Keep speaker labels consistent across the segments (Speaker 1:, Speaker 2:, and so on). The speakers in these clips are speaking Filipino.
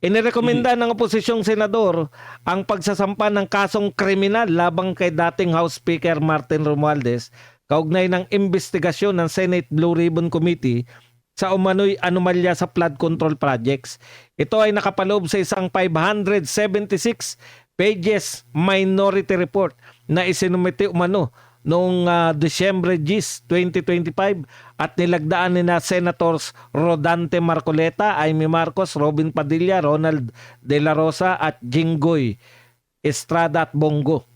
Speaker 1: Inirekomenda ng oposisyong senador ang pagsasampa ng kasong kriminal labang kay dating House Speaker Martin Romualdez kaugnay ng investigasyon ng Senate Blue Ribbon Committee sa umano'y anomalya sa flood control projects. Ito ay nakapaloob sa isang 576 pages minority report na isinumiti umano noong Disyembre 10, 2025 at nilagdaan ni na Senators Rodante Marcoleta, Amy Marcos, Robin Padilla, Ronald De La Rosa at Jinggoy Estrada at Bongo.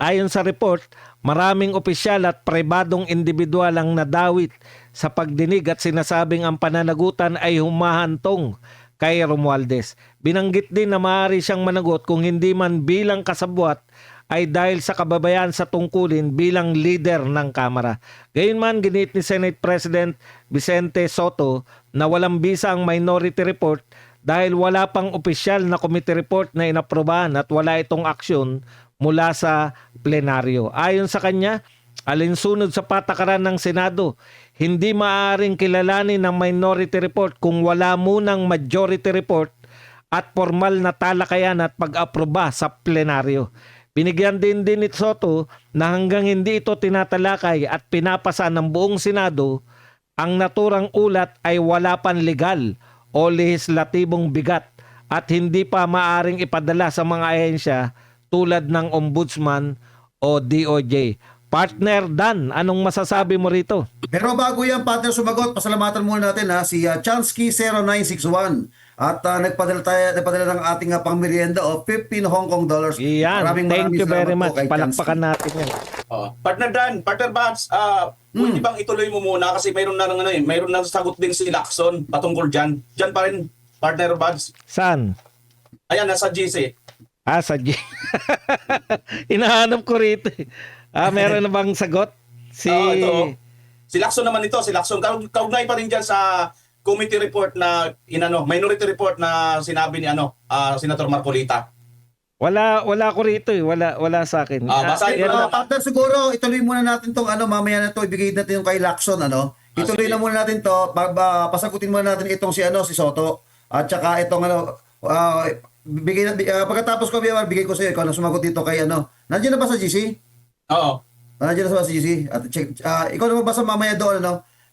Speaker 1: Ayon sa report, maraming opisyal at pribadong individual ang nadawit sa pagdinig at sinasabing ang pananagutan ay humahantong kay Romualdez. Binanggit din na maaari siyang managot kung hindi man bilang kasabwat ay dahil sa kababayan sa tungkulin bilang leader ng Kamara. Gayunman, ginit ni Senate President Vicente Soto na walang bisa ang minority report dahil wala pang opisyal na committee report na inaprobahan at wala itong aksyon mula sa plenaryo. Ayon sa kanya, alinsunod sa patakaran ng Senado, hindi maaaring kilalanin ng minority report kung wala munang majority report at formal na talakayan at pag-aproba sa plenaryo. Binigyan din ni Soto na hanggang hindi ito tinatalakay at pinapasa ng buong Senado, ang naturang ulat ay wala pang legal o lehislatibong bigat at hindi pa maaring ipadala sa mga ahensya tulad ng Ombudsman o DOJ. Partner Dan, anong masasabi mo rito?
Speaker 2: Pero bago yan, partner, sumagot, pasalamatan muna natin ha, si Chansky0961 at nagpadala ng ating pangmerienda o 15 Hong Kong dollars.
Speaker 1: Iyan, thank you very much.
Speaker 2: po kay
Speaker 1: Palakpakan
Speaker 2: Chansky.
Speaker 1: natin yan.
Speaker 3: Partner Dan, partner Babs, pwede bang ituloy mo muna kasi mayroon na sagot din si Lacson patungkol dyan. Dyan pa rin, partner Babs.
Speaker 1: Saan?
Speaker 3: Ayan, nasa GC.
Speaker 1: Sa G. Inahanap ko rito. Meron na bang sagot?
Speaker 3: Ito. Si Lacson naman ito, si Lacson. Kaugnay pa rin dyan sa committee report na minority report na sinabi ni Senator Marcolita.
Speaker 1: Wala ko rito eh. Wala sa akin.
Speaker 3: Basahin ko na.
Speaker 2: Partner, siguro ituloy muna natin tong mamaya na to ibigay natin yung kay Lacson Ituloy
Speaker 3: sige.
Speaker 2: na muna natin to, pasagutin muna natin itong si Soto at saka itong pagkatapos ko bigay ko sa iyo kung sumagot dito kay Nandiyan na ba sa GC?
Speaker 3: Oo.
Speaker 2: Nandiyan na ba sa GC? At check ikaw na magbasa mamaya doon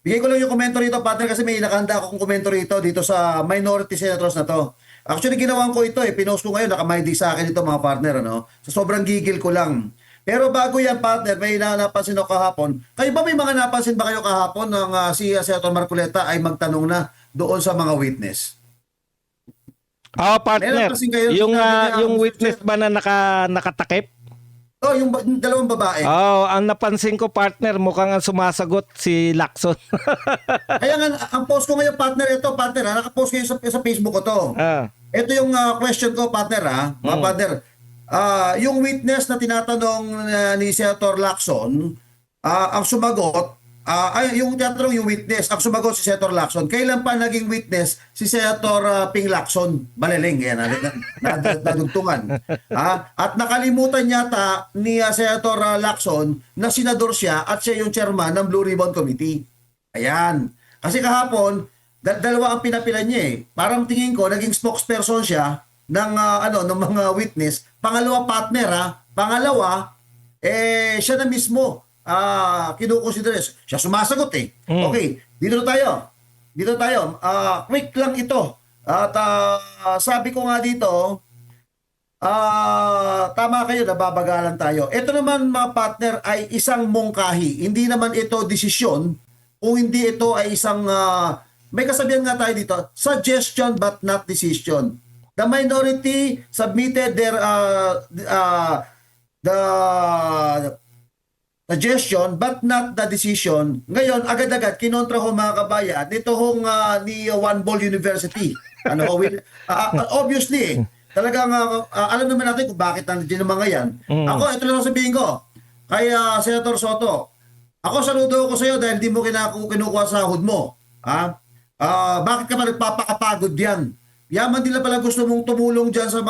Speaker 2: Bigay ko lang yung komento rito, partner, kasi may nakahanda akong komento rito dito sa minority senators na to. Actually, ginawan ko ito pinost ko ngayon, nakamahindi sa akin ito mga partner, So, sobrang gigil ko lang. Pero bago yan, partner, may napansin ako kahapon. Kayo ba may mga napansin ba kayo kahapon ng si Senator Marcoleta ay magtanong na doon sa mga witness?
Speaker 1: Partner.
Speaker 2: Meron kasing kayo
Speaker 1: Yung,
Speaker 2: sinabi niya,
Speaker 1: yung
Speaker 2: Mr.
Speaker 1: witness ba na nakatakip?
Speaker 2: Yung dalawang babae.
Speaker 1: Ang napansin ko, partner, mukhang ang sumasagot si Lacson.
Speaker 2: Kaya nga, ang post ko ngayon, partner, nakapost kayo sa Facebook ko to. Ito yung question ko, partner, mga partner. Yung witness na tinatanong ni Senator Lacson, ang sumagot, yung tinatanong yung witness, ang sumagot si Senator Lacson, kailan pa naging witness si Senator Ping Lacson? Baliling, yan, nadugtungan. At nakalimutan yata ni Senator Lacson na senador siya at siya yung chairman ng Blue Ribbon Committee. Ayan. Kasi kahapon, dalawa ang pinapilan niya Parang tingin ko, naging spokesperson siya ng mga witness. Pangalawa, partner, Pangalawa, siya na mismo kinukonsider. Siya sumasagot Okay, dito tayo. Quick lang ito. At sabi ko nga dito, tama kayo, nababagalan tayo. Ito naman mga partner ay isang mungkahi. Hindi naman ito desisyon kung hindi ito ay isang may kasabihan nga tayo dito, suggestion but not decision. The minority submitted their the suggestion but not the decision. Ngayon, agad-agad kinontra ho mga kabayan nito hong ni One Ball University. Obviously, talagang alam naman natin kung bakit nandiyan ang mga yan. Ako, ito lang sabihin ko. Kaya Senator Soto, ako saludo ko sa iyo dahil di mo kinukuha sa sahod mo. Bakit ka pa nagpapakapagod yan? Yaman din na pala gusto mong tumulong dyan sa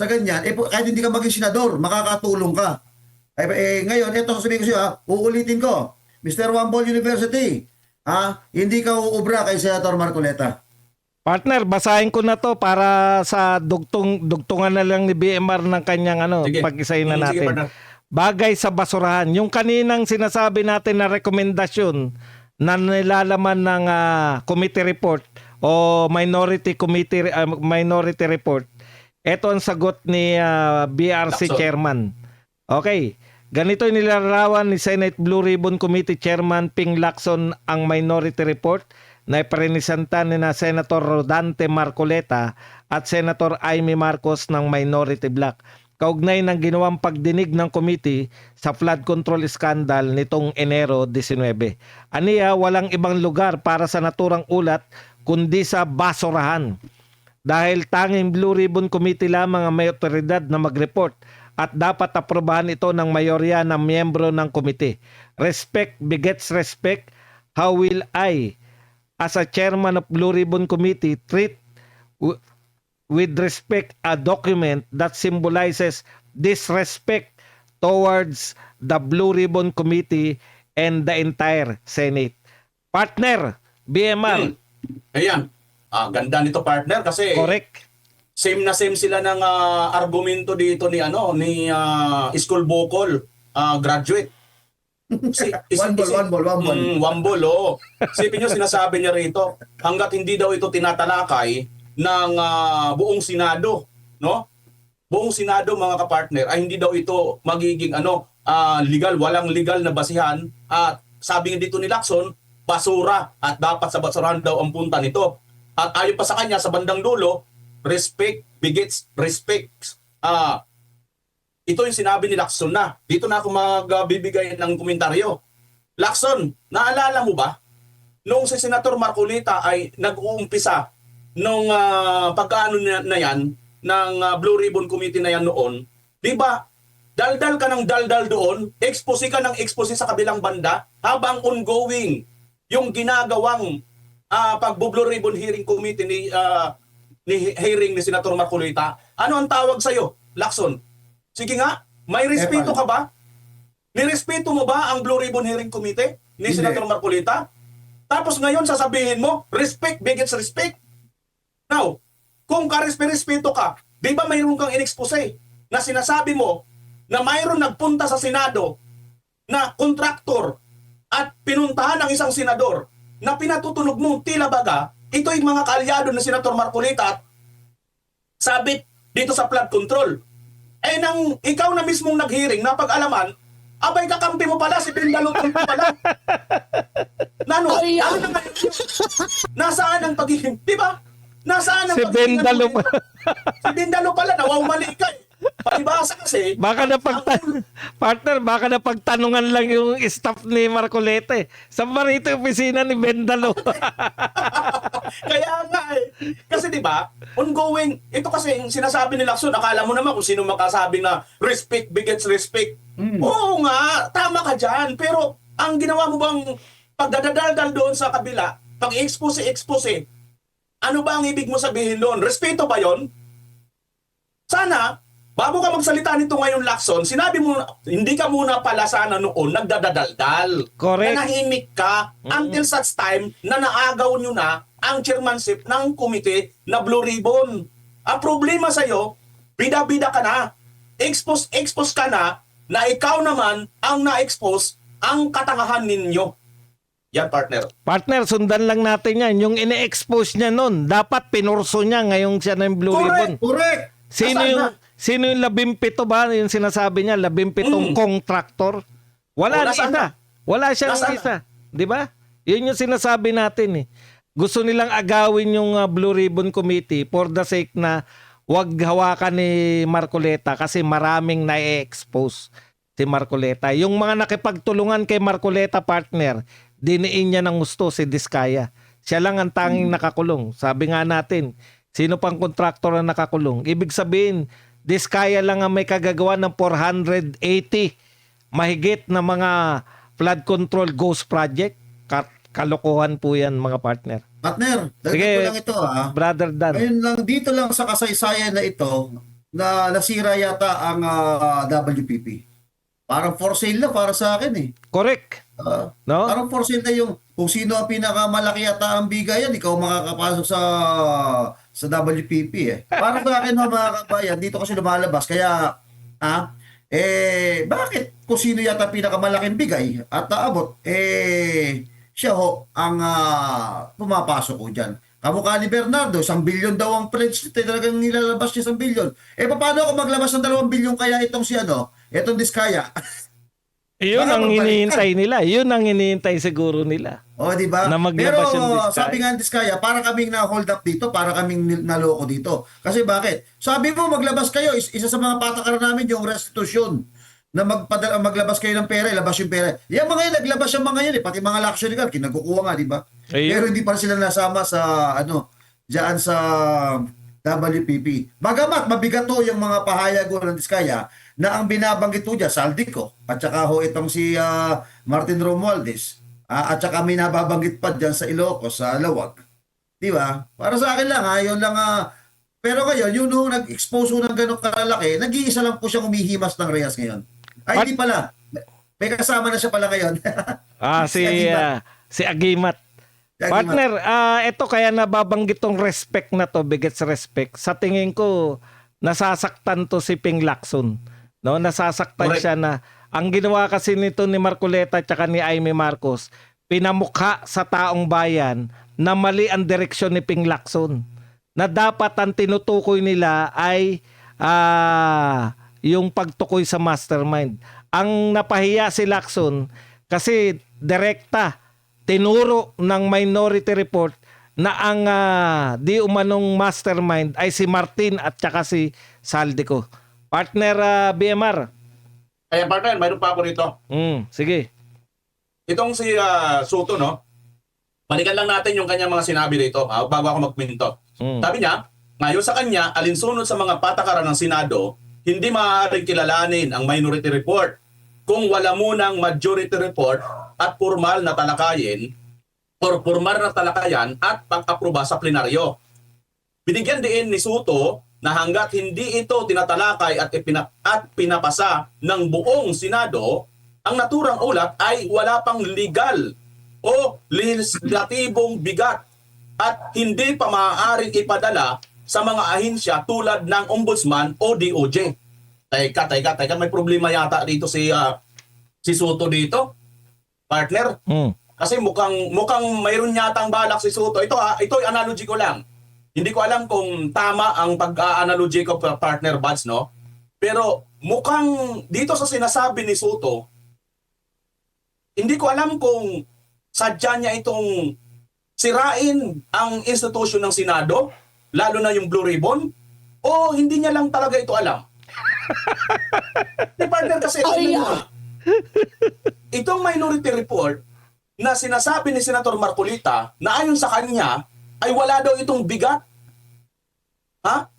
Speaker 2: ganyan. Kahit hindi ka maging senador, makakatulong ka. Ngayon, ito sasabihin ko siya, uulitin ko, Mr. One Ball University, hindi ka uubra kay Senator Marcoleta.
Speaker 1: Partner, basahin ko na to para sa dugtungan na lang ni BMR ng kanyang
Speaker 3: Sige.
Speaker 1: pag-isahin na
Speaker 3: Sige,
Speaker 1: natin.
Speaker 3: partner.
Speaker 1: Bagay sa basurahan. Yung kaninang sinasabi natin na rekomendasyon na nilalaman ng committee report o minority report. Ito ang sagot ni BRC
Speaker 3: Lacson.
Speaker 1: Chairman. Okay. Ganito nilarawan ni Senate Blue Ribbon Committee Chairman Ping Lacson ang minority report na ipresenta ni na Senator Rodante Marcoleta at Senator Amy Marcos ng Minority Bloc. Kaugnay ng ginawang pagdinig ng committee sa flood control scandal nitong Enero 19. Aniya, walang ibang lugar para sa naturang ulat kundi sa basurahan. Dahil tanging Blue Ribbon Committee lamang ang may otoridad na mag-report at dapat aprobahan ito ng mayorya ng miyembro ng committee. Respect begets respect. How will I, as a chairman of Blue Ribbon Committee, treat with respect a document that symbolizes disrespect towards the Blue Ribbon Committee and the entire Senate? Partner, BMR,
Speaker 3: Ayan. Ganda nito, partner, kasi
Speaker 1: correct.
Speaker 3: same na same sila ng argumento dito ni School Bocol graduate.
Speaker 2: One ball.
Speaker 3: Wambol, oo. Isipin nyo, sinasabi niya rito, hanggat hindi daw ito tinatalakay ng buong Senado, no? Buong Senado, mga kapartner, ay hindi daw ito magiging legal, walang legal na basihan. At sabi nga dito ni Lacson, basura, at dapat sa basurahan daw ang punta nito. At ayon pa sa kanya, sa bandang dulo, respect begets respect. Ito yung sinabi ni Lacson na. Dito na ako magbibigay ng komentaryo. Lacson, naalala mo ba? Noong si Senator Marcolita ay nag-uumpisa nung pagkaano na yan, ng Blue Ribbon Committee na yan noon, di ba, daldal ka ng daldal doon, expose ka ng expose sa kabilang banda, habang ongoing yung ginagawang pag-Blue Ribbon Hearing Committee ni hearing ni Senator Marcolita. Ano ang tawag sa'yo, Lacson? Sige nga, may respeto ka ba? Nirespeto mo ba ang Blue Ribbon Hearing Committee ni
Speaker 2: Hindi.
Speaker 3: Senator Marcolita? Tapos ngayon sasabihin mo, respect begets respect. Now, kung karespeto ka, di ba mayroon kang inexpose na sinasabi mo na mayroon nagpunta sa Senado na kontraktor at pinuntahan ng isang senador na pinatutunog mo tila baga, ito yung mga kaalyado ni Senator Marcolita at sabit dito sa flood control. Eh nang ikaw na mismong nag-hearing, napag-alaman, abay kakampi mo pala, si Bindalo kampi pala. Nano, ano na ngayon? Nasaan ang pagiging, di ba? Nasaan ang
Speaker 1: Si
Speaker 3: pagiging...
Speaker 1: Bindalo
Speaker 3: ano, si Bindalo pala, nawawmali ka eh. Palibasa kasi,
Speaker 1: Baka partner, baka napagtanungan lang yung staff ni Marcoleta. Saan ba rito yung opisina ni Bendalo?
Speaker 3: kaya nga eh. Kasi di ba, ongoing, ito kasi yung sinasabi ni Lacson, akala mo naman kung sino makasabi na respect begets respect. Oo nga, tama ka dyan. Pero ang ginawa mo bang pagdadadaldal doon sa kabila, pag-expose, ano ba ang ibig mo sabihin doon? Respeto ba yon? Sana, bago ka magsalita nito ngayon, Lacson, sinabi mo, hindi ka muna pala sana noon nagdadadaldal.
Speaker 1: Correct.
Speaker 3: Nanahimik ka until such time na naagaw nyo na ang chairmanship ng komite na Blue Ribbon. Ang problema sa'yo, bida-bida ka na. Expose ka na ikaw naman ang na-expose ang katangahan ninyo. Yan, partner.
Speaker 1: Partner, sundan lang natin yan. Yung ine-expose niya nun, dapat pinurso niya ngayong siya na yung Blue Ribbon.
Speaker 2: Correct.
Speaker 1: Sino yung 17 ba? Yung sinasabi niya, 17 contractor. Wala na
Speaker 3: nasaan
Speaker 1: isa.
Speaker 3: na?
Speaker 1: Wala siyang
Speaker 3: Nasaan
Speaker 1: isa. Di ba? Yun yung sinasabi natin eh. Gusto nilang agawin yung Blue Ribbon Committee for the sake na wag hawakan ni Marcoleta kasi maraming na-expose si Marcoleta. Yung mga nakipagtulungan kay Marcoleta, partner, diniin niya ng gusto si Diskaya. Siya lang ang tanging nakakulong. Sabi nga natin, sino pang kontraktor na nakakulong? Ibig sabihin, Diskaya lang ang may kagagawa ng 480 mahigit na mga flood control ghost project. Kalokohan po yan, mga partner.
Speaker 2: Partner, dagdag
Speaker 1: Sige,
Speaker 2: ko lang ito
Speaker 1: Brother Dan.
Speaker 2: Ngayon lang, dito lang sa kasaysayan na ito, na nasira yata ang WPP. Parang for sale na para sa akin eh.
Speaker 1: Correct. No?
Speaker 2: Parang porsyento yung kung sino ang pinakamalaki ata ang bigayan, ikaw makakapasok sa WPP eh. Para sa akin mga kabayan, dito kasi lumalabas. Kaya, bakit kung sino yata pinakamalaking bigay at abot, siya ho ang pumapasok ko dyan. Kamukha ni Bernardo, 1 billion daw ang pledge, talagang nilalabas niya 1 billion. Paano ako maglabas ng 2 billion kaya itong itong Diskaya?
Speaker 1: Yun
Speaker 2: Baka
Speaker 1: ang
Speaker 2: magbalikan.
Speaker 1: hinihintay nila. Yun ang hinihintay siguro nila.
Speaker 2: O, di ba?
Speaker 1: Na
Speaker 2: Pero
Speaker 1: maglabas yung Diskaya.
Speaker 2: sabi nga ng Diskaya, para kaming na-hold up dito, para kaming naloko dito. Kasi bakit? Sabi mo, maglabas kayo, isa sa mga patakaran namin yung restitution. Na maglabas kayo ng pera, ilabas yung pera. Yung mga yun, naglabas yung mga yun eh. Pati mga luxury car, kinakukuha nga, di ba?
Speaker 1: Ayun.
Speaker 2: Pero hindi pa sila nasama sa, diyan sa WPP. Bagamat mabigat to yung mga pahayag ng Diskaya na ang binabanggit po dyan, Saldico, at saka ho itong si Martin Romualdez, at saka may nababanggit pa dyan sa Ilocos, sa Lawag. Di ba? Para sa akin lang, yun lang. Pero ngayon, yun nung nag-expose ng ganong kalalaki, nag-iisa lang po siyang umihimas ng Reyes ngayon. Ay, hindi pala. May kasama na siya pala ngayon.
Speaker 1: Si
Speaker 2: Agimat.
Speaker 1: si Agimat.
Speaker 2: Si Agimat.
Speaker 1: Partner, ito kaya nababanggit tong respect na to, bigets respect. Sa tingin ko, nasasaktan to si Ping Lacson. No, nasasaktan
Speaker 3: Correct.
Speaker 1: siya na ang ginawa kasi nito ni Marcoleta at ni Aimee Marcos, pinamukha sa taong bayan na mali ang direksyon ni Ping Lacson. Na dapat ang tinutukoy nila ay yung pagtukoy sa mastermind. Ang napahiya si Lacson kasi direkta tinuro ng Minority Report na ang di umanong mastermind ay si Martin at saka si Saldico. Partner BMR.
Speaker 3: Kaya partner, mayroon pa ako rito.
Speaker 1: Sige.
Speaker 3: Itong si Soto, no? Balikan lang natin yung kanyang mga sinabi dito bago ako magminto. Sabi niya, ngayon sa kanya, alinsunod sa mga patakaran ng Senado, hindi maaaring kilalanin ang Minority Report kung wala munang Majority Report at formal na talakayin at pag-aproba sa plenaryo. Binigyan din ni Soto na hanggat hindi ito tinatalakay at pinapasa ng buong Senado, ang naturang ulat ay wala pang legal o legislatibong bigat at hindi pa maaaring ipadala sa mga ahensya tulad ng Ombudsman o DOJ. Teka, may problema yata dito si Soto dito, partner. Kasi mukhang mayroon yatang balak si Soto. Ito analogy ko lang. Hindi ko alam kung tama ang pag-analogy ko, partner Buds, no? Pero mukhang dito sa sinasabi ni Soto, hindi ko alam kung sadya niya itong sirain ang institusyon ng Senado, lalo na yung Blue Ribbon, o hindi niya lang talaga ito alam. Partner, kasi itong Minority Report na sinasabi ni Senator Marcolita na ayon sa kanya ay wala daw itong bigat. At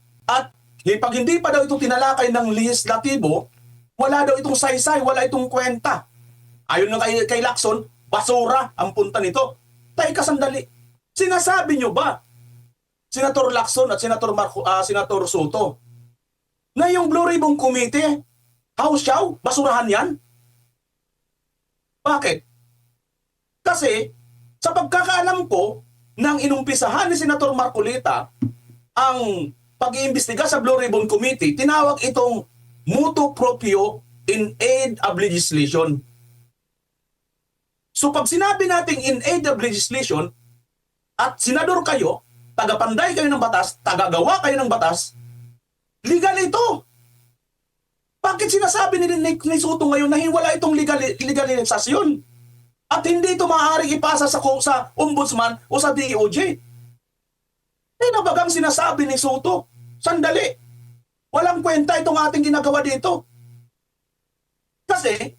Speaker 3: pag hindi pa daw itong tinalakay ng legislatibo, wala daw itong saysay, wala itong kwenta. Ayon nga kay Lacson, basura ang punta nito. Teka sandali, sinasabi nyo ba, Senator Lacson at Senator Soto, na yung Blue Ribbon Committee, hausyaw, basurahan yan? Bakit? Kasi, sa pagkakaalam ko, nang inumpisahan ni Senator Marcolita ang pag-iimbestiga sa Blue Ribbon Committee, tinawag itong motu proprio in aid of legislation. So pag sinabi nating in aid of legislation at senador kayo, tagapanday kayo ng batas, tagagawa kayo ng batas, legal ito. Bakit sinasabi ni Soto ngayon na wala itong legalisasyon? At hindi ito maaaring ipasa sa Ombudsman o sa DOJ? Na bagang sinasabi ni Soto, sandali, walang kwenta itong ating ginagawa dito. Kasi,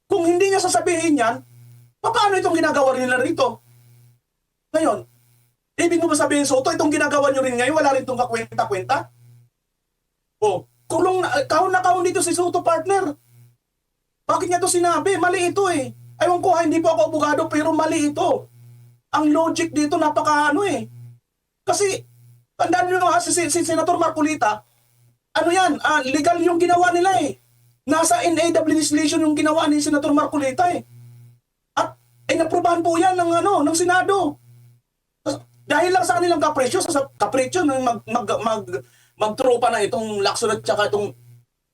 Speaker 3: kung hindi niya sasabihin yan, paano itong ginagawa nila rito? Ngayon, ibig mo ba sabihin, Soto, itong ginagawa nyo rin ngayon, wala rin itong kakwenta-kwenta? Kahon na kahon dito si Soto, partner. Bakit niya ito sinabi? Mali ito eh. Ewan ko, hindi po ako abogado, pero mali ito. Ang logic dito, Kasi, tandaan nyo si Senator Marcolita, legal yung ginawa nila eh. Nasa in aid of legislation yung ginawa ni Senator Marcolita eh. ay naprubahan po yan ng Senado. Dahil lang sa kanilang kapresyo, ng magtropa na itong Lacson at saka itong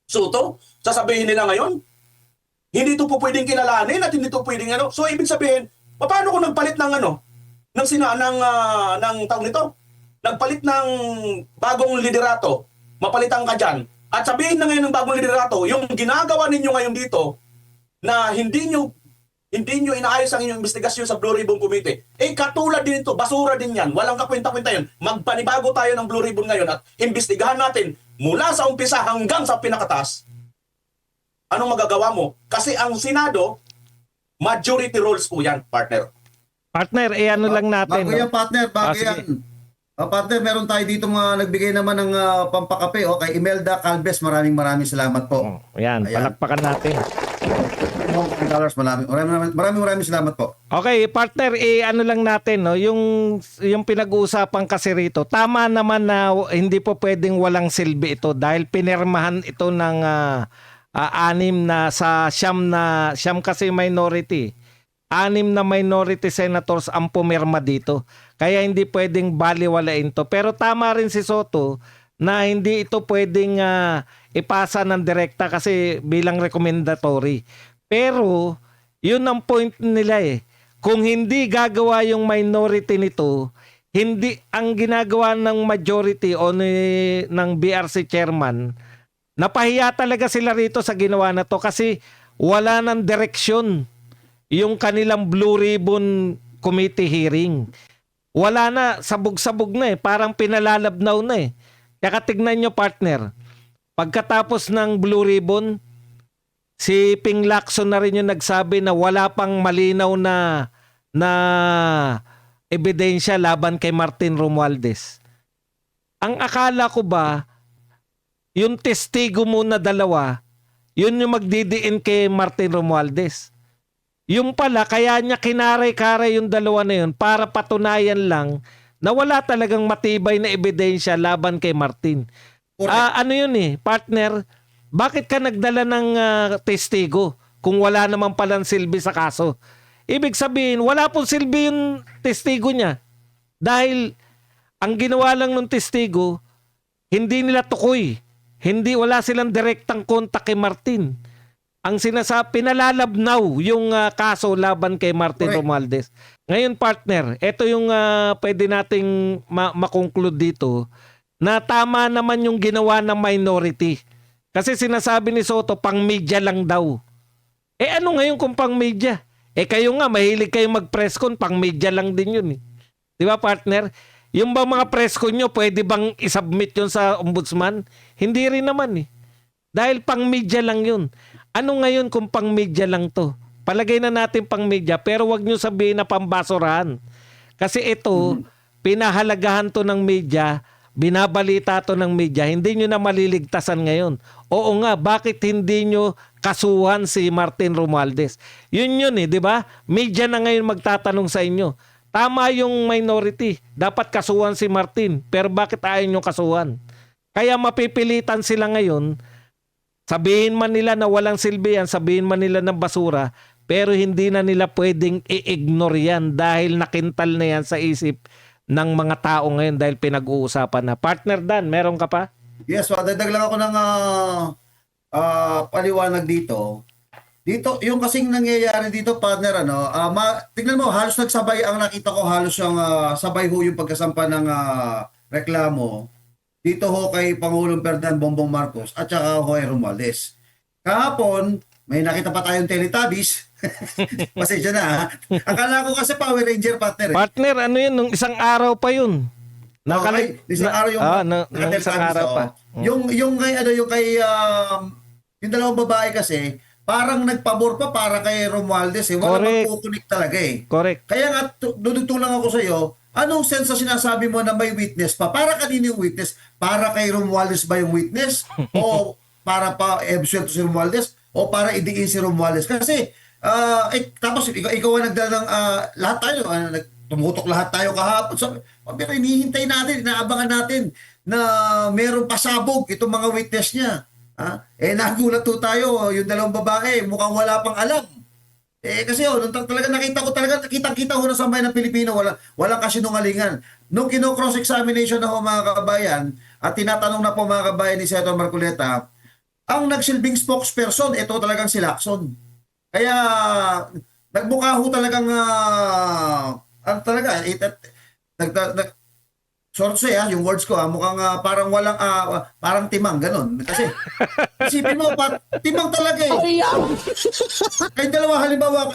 Speaker 3: Soto, sasabihin nila ngayon, hindi ito po pwedeng kilalanin at hindi ito pwedeng So ibig sabihin, paano kung nagpalit ng ng tawag nito? Nagpalit ng bagong liderato, mapalitan ka dyan, at sabihin na ngayon ng bagong liderato, yung ginagawa ninyo ngayon dito, na hindi nyo inaayos ang inyong investigasyon sa Blue Ribbon Committee. Katulad din ito, basura din yan. Walang kakwenta-kwenta yun. Magpanibago tayo ng Blue Ribbon ngayon at imbestigahan natin mula sa umpisa hanggang sa pinakatas. Anong magagawa mo? Kasi ang Senado, majority rules po yan, partner.
Speaker 1: Partner, ano lang natin.
Speaker 2: Bago yan, partner. Bago
Speaker 1: sige.
Speaker 2: yan. Partner, meron tayo dito mga nagbigay naman ng pampakape. Kay Imelda Calves, maraming salamat po.
Speaker 1: Ayan, palakpakan natin.
Speaker 2: Maraming salamat po.
Speaker 1: Okay, partner, ano lang natin, no? Yung pinag-uusapan kasi rito, tama naman na hindi po pwedeng walang silbi ito dahil pinirmahan ito ng 6 na sa siyam kasi minority. 6 na minority senators ang pumirma dito. Kaya hindi pwedeng baliwalain to. Pero tama rin si Soto na hindi ito pwedeng ipasa ng direkta kasi bilang recommendatory. Pero yun ang point nila eh. Kung hindi gagawa yung minority nito, hindi ang ginagawa ng majority o ng BRC chairman, napahiya talaga sila rito sa ginawa na to kasi wala ng direksyon yung kanilang Blue Ribbon Committee hearing. Wala na, sabog-sabog na eh. Parang pinalalabnaw na eh. Kaya tignan nyo, partner, pagkatapos ng Blue Ribbon, si Ping Lacson na rin yung nagsabi na wala pang malinaw na ebidensya laban kay Martin Romualdez. Ang akala ko ba, yung testigo muna 2, yun yung magdidiin kay Martin Romualdez. Yung pala, kaya niya kinaray-karay yung 2 na yun para patunayan lang na wala talagang matibay na ebidensya laban kay Martin. Ano yun eh, partner, bakit ka nagdala ng testigo kung wala naman palang silbi sa kaso? Ibig sabihin, wala pong silbi yung testigo niya. Dahil ang ginawa lang ng testigo, hindi nila tukoy. Wala silang direktang kontak kay Martin. Ang pinalalabnaw yung kaso laban kay Martin Romualdez. Ngayon, partner, ito yung pwede nating makonclude dito na tama naman yung ginawa ng minority. Kasi sinasabi ni Soto, pang media lang daw. Ano ngayon kung pang media? Kayo nga, mahilig kayo mag-press con, pang media lang din yun eh. Di ba, partner? Yung ba mga press con nyo, pwede bang isubmit yun sa ombudsman? Hindi rin naman eh. Dahil pang media lang yun. Ano ngayon kung pang media lang to? Palagay na natin pang media, pero wag nyo sabihin na pambasurahan. Kasi ito, pinahalagahan to ng media, binabalita to ng media, hindi nyo na maliligtasan ngayon. Oo nga, bakit hindi nyo kasuhan si Martin Romualdez? Yun eh, di ba? Media na ngayon magtatanong sa inyo. Tama yung minority, dapat kasuhan si Martin, pero bakit ayaw nyo kasuhan? Kaya mapipilitan sila ngayon. Sabihin man nila na walang silbi yan, sabihin man nila ng basura, pero hindi na nila pwedeng i-ignore yan dahil nakintal na yan sa isip ng mga tao ngayon dahil pinag-uusapan na. Partner Dan, meron ka pa?
Speaker 2: Yes, dagdag lang ako ng paliwanag dito. Dito, yung kasing nangyayari dito, partner, tignan mo, halos nagsabay, ang nakita ko, halos yung sabay ho yung pagkasampa ng reklamo dito ho kay Pangulong Ferdinand Bongbong Marcos at saka ho kay Romualdez. Kahapon, may nakita pa tayong Teletubbies. Pasensya na ha. Akala ko kasi Power Ranger, partner.
Speaker 1: Partner, ano yun? Nung isang araw pa yun.
Speaker 2: Isang araw yung
Speaker 1: nung isang araw pa.
Speaker 2: Yung kay yung dalawang babae kasi parang nagpabor pa para kay Romualdez eh. Wala magkukunik talaga eh.
Speaker 1: Correct.
Speaker 2: Kaya nga dudutulang ako sa iyo. Anong sense sa sinasabi mo na may witness pa? Para kanino yung witness? Para kay Romualdez ba yung witness? O para pa absuelto si Romualdez? O para idiin si Romualdez? Kasi, tapos ikaw ang nagdala ng lahat tayo, tumutok lahat tayo kahapon. Pero hinihintay natin, inaabangan natin na meron pasabog itong mga witness niya. Nagulat to tayo, yung dalawang babae, mukhang wala pang alam. Kasi talaga nakita ko talaga, kitang-kita ko na sa bayan ng Pilipino, walang kasinungalingan. Nung kino-cross-examination na ho mga kabayan, at tinatanong na po mga kabayan ni Senator Marcoleta, ang nagsilbing spokesperson, ito talagang si Lacson. Kaya, nagmukha ho talagang, ano talaga, sorry to say yung words ko mukhang parang walang parang timang ganun. Kasi isipin mo timang talaga eh. Kaya dalawa halimbawa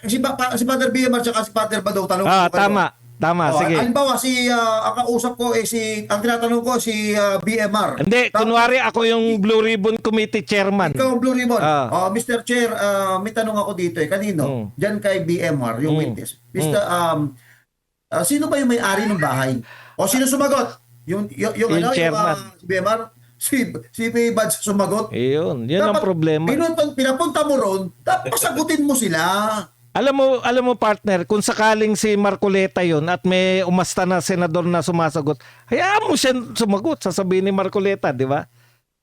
Speaker 2: si Father BMR at si Father Badong tanong ko kayo.
Speaker 1: Tama, sige.
Speaker 2: Halimbawa ang kausap ko ang tinatanong ko si BMR.
Speaker 1: Hindi, kunwari ako yung Blue Ribbon Committee Chairman.
Speaker 2: Ikaw ang Blue Ribbon. Mr. Chair, may tanong ako dito kanino? Diyan kay BMR, yung witness. Mr. Sino ba yung may-ari ng bahay? O sino sumagot? Yung
Speaker 1: chairman.
Speaker 2: Si BMR, si Bads sumagot.
Speaker 1: Yun ang problema.
Speaker 2: Pinapunta mo ron, dapat sagutin mo sila.
Speaker 1: Alam mo partner, kung sakaling si Marcoleta yun at may umasta na senador na sumasagot, hayaan mo siya sumagot, sasabihin ni Marcoleta, di ba?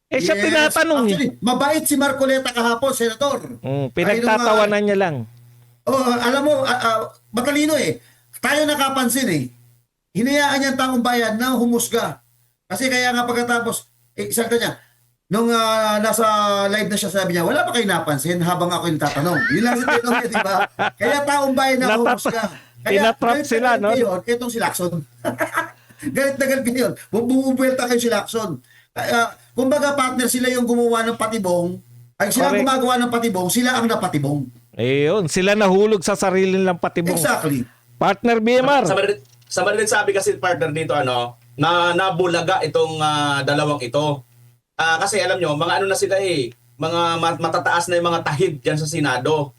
Speaker 1: Siya tinatanong.
Speaker 2: Actually, mabait si Marcoleta kahapon, Senator.
Speaker 1: Pinagtatawanan niya lang.
Speaker 2: Alam mo, matalino eh. Tayo nakapansin eh. Hinayaan niya ang taong bayan na humusga. Kasi kaya nga pagkatapos, isang niya, nung nasa live na siya, sabi niya, wala pa kayo napansin habang ako yung tatanong. Yun lang yung tinong niya, di ba? Kaya taong bayan na humusga. Kaya
Speaker 1: tinatrap sila, no?
Speaker 2: Ngayon, itong si Lacson. Galit na galit ngayon. Bumubuelta kayo si Lacson. Kumbaga partner, sila yung gumawa ng patibong. Ay, sila ang gumagawa ng patibong, sila ang napatibong.
Speaker 1: Sila nahulog sa sarili nilang patibong.
Speaker 2: Exactly.
Speaker 1: Partner BMR.
Speaker 3: Sa Madrid sabi kasi partner dito na nabulaga itong dalawang ito. Kasi alam nyo, mga ano na sila mga matataas na yung mga tahid diyan sa Senado.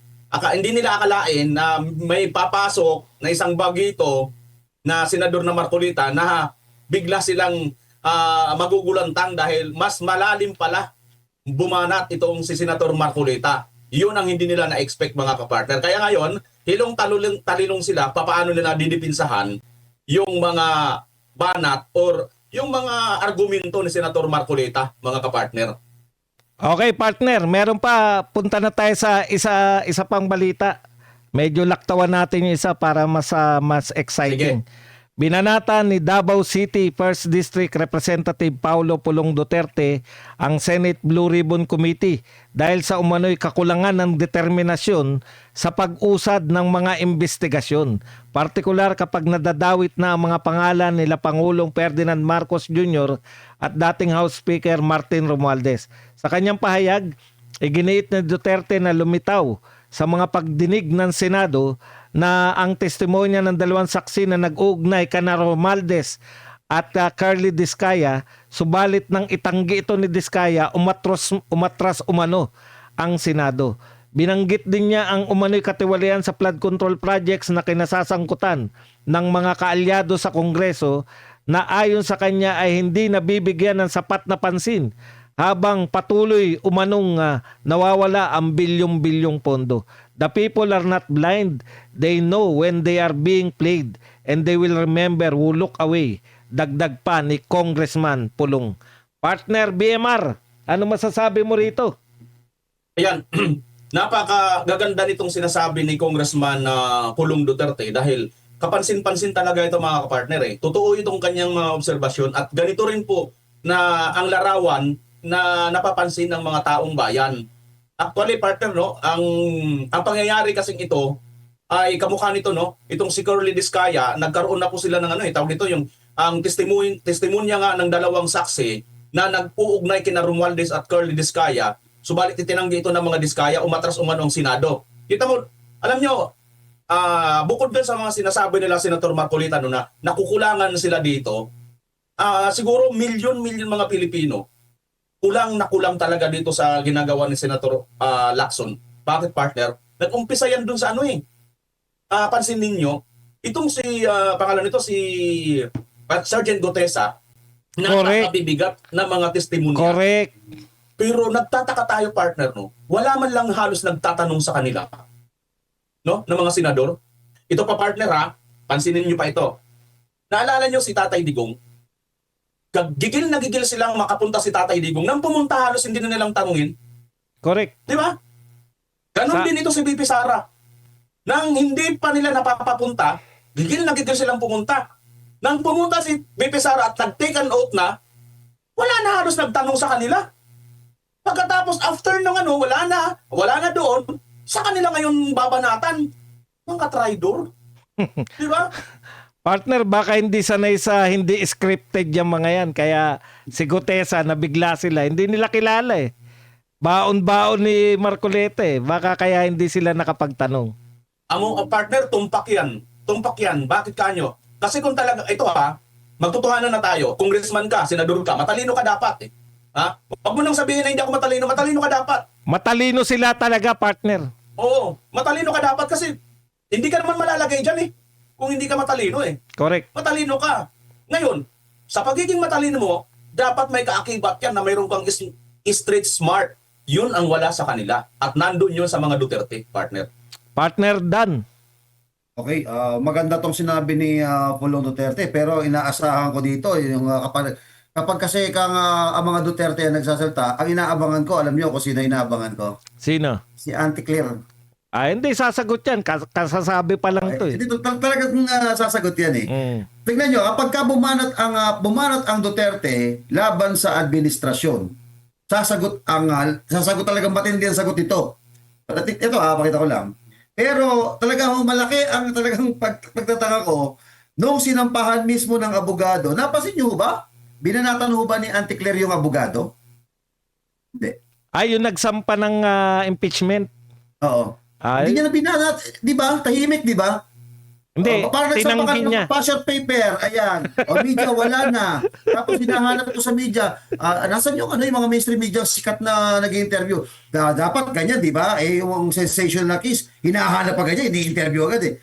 Speaker 3: Hindi nila akalain na may papasok na isang bagito na senador na Marcoleta na bigla silang magugulantang dahil mas malalim pala bumanat itong si Senator Marcoleta. Yun ang hindi nila na-expect mga kapartner. Kaya ngayon, hilong talilong sila papaano nila didipinsahan yung mga banat or yung mga argumento ni Senator Marcoleta, mga kapartner.
Speaker 1: Okay, partner. Meron pa. Punta na tayo sa isa pang balita. Medyo laktawan natin yung isa para mas exciting.
Speaker 3: Sige.
Speaker 1: Binanata ni Davao City 1st District Representative Paulo Pulong Duterte ang Senate Blue Ribbon Committee dahil sa umano'y kakulangan ng determinasyon sa pag-usad ng mga investigasyon. Partikular kapag nadadawit na ang mga pangalan nila Pangulong Ferdinand Marcos Jr. at dating House Speaker Martin Romualdez. Sa kanyang pahayag, iginiit ni Duterte na lumitaw sa mga pagdinig ng Senado na ang testimonya ng dalawang saksi na nag-uugnay kana Romualdez at Carly Diskaya, subalit nang itanggi ito ni Diskaya, umatras umano ang Senado. Binanggit din niya ang umano'y katiwalian sa flood control projects na kinasasangkutan ng mga kaalyado sa Kongreso na ayon sa kanya ay hindi nabibigyan ng sapat na pansin habang patuloy umanong nawawala ang bilyong-bilyong pondo. The people are not blind. They know when they are being played and they will remember who look away. Dagdag pa ni Congressman Pulong. Partner BMR, ano masasabi mo rito?
Speaker 3: Ayan, napakagaganda nitong sinasabi ni Congressman Pulong Duterte dahil kapansin-pansin talaga ito mga kapartner. Totoo itong kanyang mga obserbasyon at ganito rin po na ang larawan na napapansin ng mga taong bayan. Actually, partner, ang pangyayari kasing ito ay kamukha nito, itong si Curly Diskaya, nagkaroon na po sila ng tawag nito, ang testimonya nga ng dalawang saksi na nag-uugnay kina Romualdez at Curly Diskaya, subalit itinanggi ito ng mga Diskaya, umatras umano ang Senado. Kita mo, alam nyo, bukod din sa mga sinasabi nila Senator Marcoleta na nakukulangan sila dito, siguro milyon-milyon mga Pilipino kulang na kulang talaga dito sa ginagawa ni Senator Lacson. Bakit, partner? Nag-umpisa yan dun sa pansin ninyo, itong pangalan nito si Sergeant Gotesa na nakabibigat na mga testimonya.
Speaker 1: Correct.
Speaker 3: Pero nagtataka tayo, partner, wala man lang halos nagtatanong sa kanila, ng mga senador. Ito pa, partner, pansinin niyo pa ito. Naalala niyo si Tatay Digong? Gigil na gigil silang makapunta si Tatay Digong. Nang pumunta halos hindi na nilang tanungin.
Speaker 1: Correct.
Speaker 3: Di ba? Ganon din ito si BP Sara. nang hindi pa nila napapapunta, gigil na gigil silang pumunta. Nang pumunta si BP Sara at nag-take an oath na, wala na halos nagtanong sa kanila. Pagkatapos after ng wala na doon, sa kanila ngayon babanatan. Mga traidor. Di ba?
Speaker 1: Partner, baka hindi sanay sa hindi scripted yung mga yan. Kaya si Gutesa, nabigla sila. Hindi nila kilala eh. Baon-baon ni Marcoleta eh. Baka kaya hindi sila nakapagtanong.
Speaker 3: Ang partner, tumpak yan. Tumpak yan. Bakit kanyo? Kasi kung talaga, ito magtutuhanan na tayo. Congressman ka, senador ka, matalino ka dapat eh. Ha? Huwag mo nang sabihin na hindi ako matalino. Matalino ka dapat.
Speaker 1: Matalino sila talaga, partner.
Speaker 3: Oo, matalino ka dapat kasi hindi ka naman malalagay dyan eh. Kung hindi ka matalino eh.
Speaker 1: Correct.
Speaker 3: Matalino ka. Ngayon, sa pagiging matalino mo, dapat may kaakibat yan na mayroon kang street smart. Yun ang wala sa kanila. At nandun yun sa mga Duterte, partner.
Speaker 1: Partner Dan.
Speaker 2: Okay, maganda tong sinabi ni Pulong Duterte, pero inaasahan ko dito yung kapag kasi ang mga Duterte ang nagsasalita, ang inaabangan ko, alam niyo kung sino inaabangan ko?
Speaker 1: Sino?
Speaker 2: Si Auntie Claire.
Speaker 1: Hindi sasagot yan. Kasasabi pa lang to eh.
Speaker 2: Dito talagang sasagot yan eh.
Speaker 1: Mm.
Speaker 2: Tingnan nyo, kapag bumanat ang Duterte laban sa administrasyon, sasagot talagang matindi ang sagot ito. Ito pakita ko lang. Pero talagang malaki ang talagang pagtataka ko nung sinampahan mismo ng abogado. Napansin nyo ba? Binanatan ho ba ni Auntie Claire yung abogado? Hindi.
Speaker 1: Yung nagsampa ng impeachment.
Speaker 2: Oo. Hindi niya na binanat. Di ba? Tahimik, di ba?
Speaker 1: Hindi,
Speaker 2: Parang nagsampa
Speaker 1: tinanggi
Speaker 2: ka
Speaker 1: niya.
Speaker 2: ng partial paper. Ayan. O media, wala na. Tapos hinahanap ko sa media. Nasaan yung yung mga mainstream media sikat na nag-interview? Dapat ganyan, di ba? Yung sensational case, hinahanap pa ganyan, hindi interview agad eh.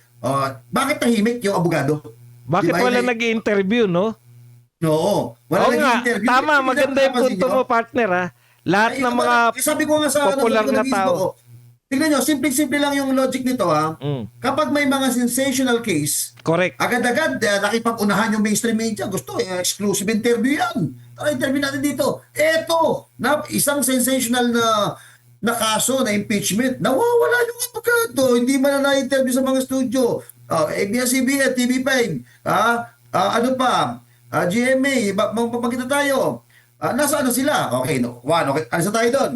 Speaker 2: Bakit tahimik yung abogado?
Speaker 1: Bakit
Speaker 2: Diba,
Speaker 1: wala nag-interview, no?
Speaker 2: Oo. Wala
Speaker 1: Oo nga,
Speaker 2: nag-interview.
Speaker 1: tama, maganda yung punto mo, partner ha. Lahat ng mga
Speaker 2: sabi ko nga sa
Speaker 1: popular na tao.
Speaker 2: Tingnan nyo, simple-simple lang yung logic nito ha. Kapag may mga sensational case,
Speaker 1: correct.
Speaker 2: agad-agad nakipag-unahan yung mainstream media. Gusto, exclusive interview yan. Tara, interview natin dito. Eto, isang sensational na kaso na impeachment. Nawawala yung abogado. Hindi man na na-interview sa mga studio. ABS-CBN, TV5. Ano pa? GMA, magpapagkita tayo. Nasaan na sila? Okay, no. Okay. Ano sa tayo doon?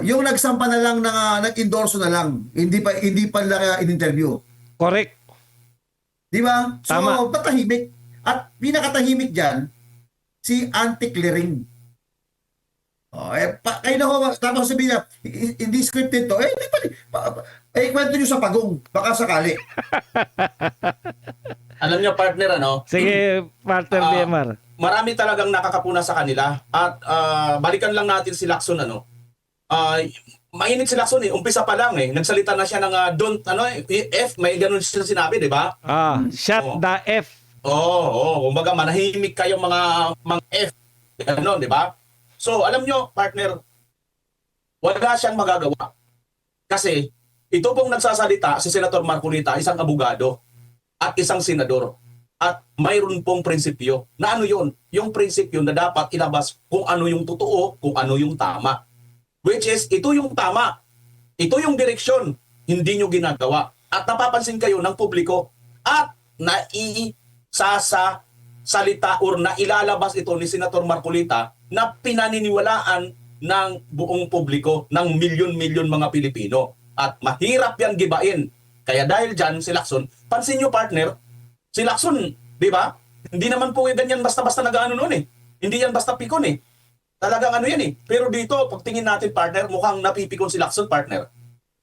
Speaker 2: Yung nagsampa na lang nag-endorso na lang. Hindi pa nila in-interview.
Speaker 1: Correct.
Speaker 2: Di ba? So,
Speaker 1: Tama.
Speaker 2: patahimik. At pinakatahimik dyan, si Auntie Claring. Kayo na ho, tapos sabihin niya, hindi scripted to. Hindi pa. Kwento nyo sa pagong. Baka sakali.
Speaker 3: Alam niyo, partner,
Speaker 1: Sige, partner BMR.
Speaker 3: Marami talagang nakakapuna sa kanila. At balikan lang natin si Lacson, mainit si Lacson eh. Umpisa pa lang eh. Nagsalita na siya ng don't, F, may ganun siya sinabi, di ba?
Speaker 1: Shut the F.
Speaker 3: Oo. Kumbaga, manahimik kayong mga F. Ganun, di ba? So, alam nyo, partner, wala siyang magagawa. Kasi, ito pong nagsasalita si Senator Marcolita, isang abogado at isang senador. At mayroon pong prinsipyo. Na ano yun? Yung prinsipyo na dapat ilabas kung ano yung totoo, kung ano yung tama. Which is, ito yung tama. Ito yung direksyon. Hindi nyo ginagawa. At napapansin kayo ng publiko. At salita or na ilalabas ito ni Senator Marcolita na pinaniniwalaan ng buong publiko, ng milyon-milyon mga Pilipino. At mahirap yan gibain. Kaya dahil dyan, si Lacson, pansin nyo partner, si Lacson, di ba? Hindi naman po ganyan basta-basta nag-ano noon eh. Hindi yan basta pikon eh. Talagang ano yan eh. Pero dito, pag tingin natin partner, mukhang napipikon si Lacson partner.